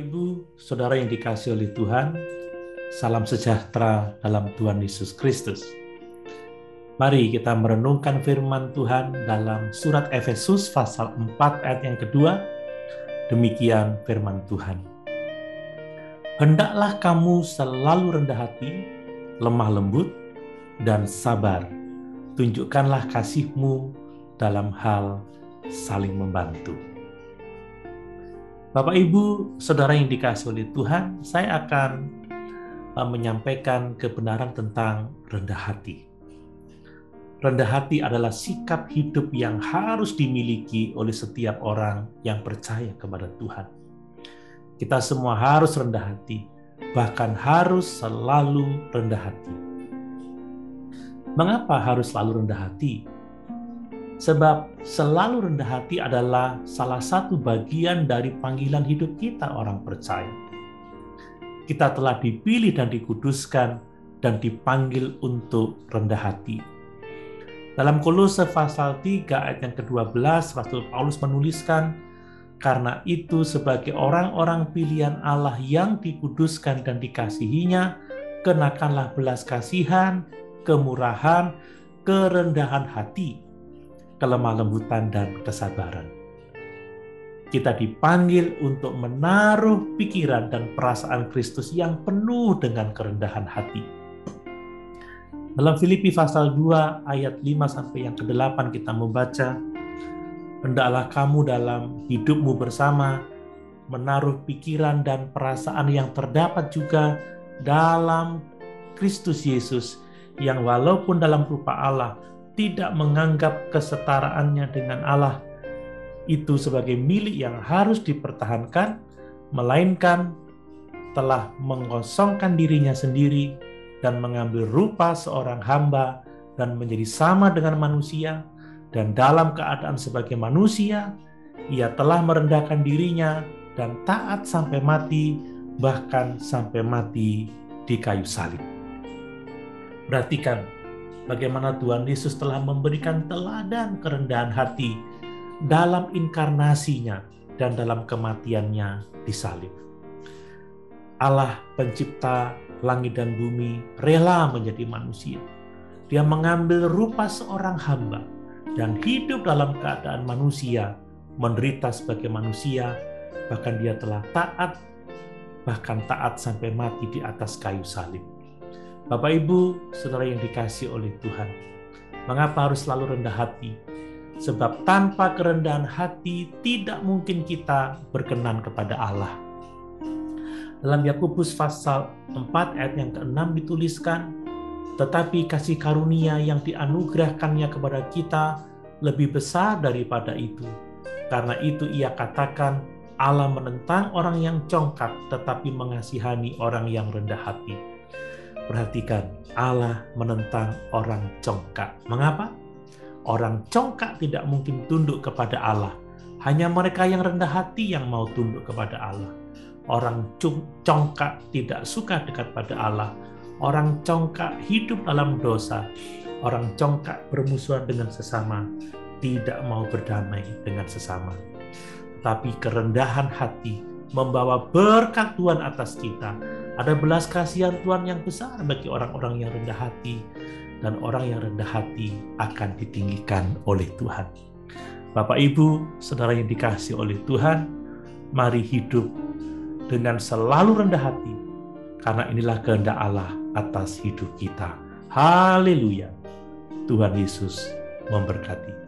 Ibu, Saudara yang dikasihi oleh Tuhan, salam sejahtera dalam Tuhan Yesus Kristus. Mari kita merenungkan firman Tuhan dalam surat Efesus pasal 4 ayat yang kedua. Demikian firman Tuhan. Hendaklah kamu selalu rendah hati, lemah lembut, dan sabar. Tunjukkanlah kasih-Mu dalam hal saling membantu. Bapak, Ibu, Saudara yang dikasihi oleh Tuhan, saya akan menyampaikan kebenaran tentang rendah hati. Rendah hati adalah sikap hidup yang harus dimiliki oleh setiap orang yang percaya kepada Tuhan. Kita semua harus rendah hati, bahkan harus selalu rendah hati. Mengapa harus selalu rendah hati? Sebab selalu rendah hati adalah salah satu bagian dari panggilan hidup kita orang percaya. Kita telah dipilih dan dikuduskan dan dipanggil untuk rendah hati. Dalam Kolose pasal 3 ayat yang ke-12, Rasul Paulus menuliskan, karena itu sebagai orang-orang pilihan Allah yang dikuduskan dan dikasihinya, kenakanlah belas kasihan, kemurahan, kerendahan hati, kelemah lembutan, dan kesabaran. Kita dipanggil untuk menaruh pikiran dan perasaan Kristus yang penuh dengan kerendahan hati. Dalam Filipi pasal 2 ayat 5 sampai yang ke-8 kita membaca, hendaklah kamu dalam hidupmu bersama menaruh pikiran dan perasaan yang terdapat juga dalam Kristus Yesus, yang walaupun dalam rupa Allah tidak menganggap kesetaraannya dengan Allah itu sebagai milik yang harus dipertahankan, melainkan telah mengosongkan dirinya sendiri dan mengambil rupa seorang hamba dan menjadi sama dengan manusia, dan dalam keadaan sebagai manusia, ia telah merendahkan dirinya dan taat sampai mati, bahkan sampai mati di kayu salib. Perhatikan bagaimana Tuhan Yesus telah memberikan teladan kerendahan hati dalam inkarnasinya dan dalam kematiannya di salib. Allah pencipta langit dan bumi rela menjadi manusia. Dia mengambil rupa seorang hamba dan hidup dalam keadaan manusia, menderita sebagai manusia, bahkan dia telah taat, bahkan taat sampai mati di atas kayu salib. Bapak, Ibu, Saudara yang dikasihi oleh Tuhan, mengapa harus selalu rendah hati? Sebab tanpa kerendahan hati tidak mungkin kita berkenan kepada Allah. Dalam Yakobus pasal 4 ayat yang ke-6 dituliskan, tetapi kasih karunia yang dianugerahkannya kepada kita lebih besar daripada itu. Karena itu ia katakan, Allah menentang orang yang congkak tetapi mengasihani orang yang rendah hati. Perhatikan, Allah menentang orang congkak. Mengapa? Orang congkak tidak mungkin tunduk kepada Allah. Hanya mereka yang rendah hati yang mau tunduk kepada Allah. Orang congkak tidak suka dekat pada Allah. Orang congkak hidup dalam dosa. Orang congkak bermusuhan dengan sesama, tidak mau berdamai dengan sesama. Tetapi kerendahan hati membawa berkat Tuhan atas kita. Ada belas kasihan Tuhan yang besar bagi orang-orang yang rendah hati, dan orang yang rendah hati akan ditinggikan oleh Tuhan. Bapak, Ibu, Saudara yang dikasihi oleh Tuhan, mari hidup dengan selalu rendah hati, karena inilah kehendak Allah atas hidup kita. Haleluya! Tuhan Yesus memberkati.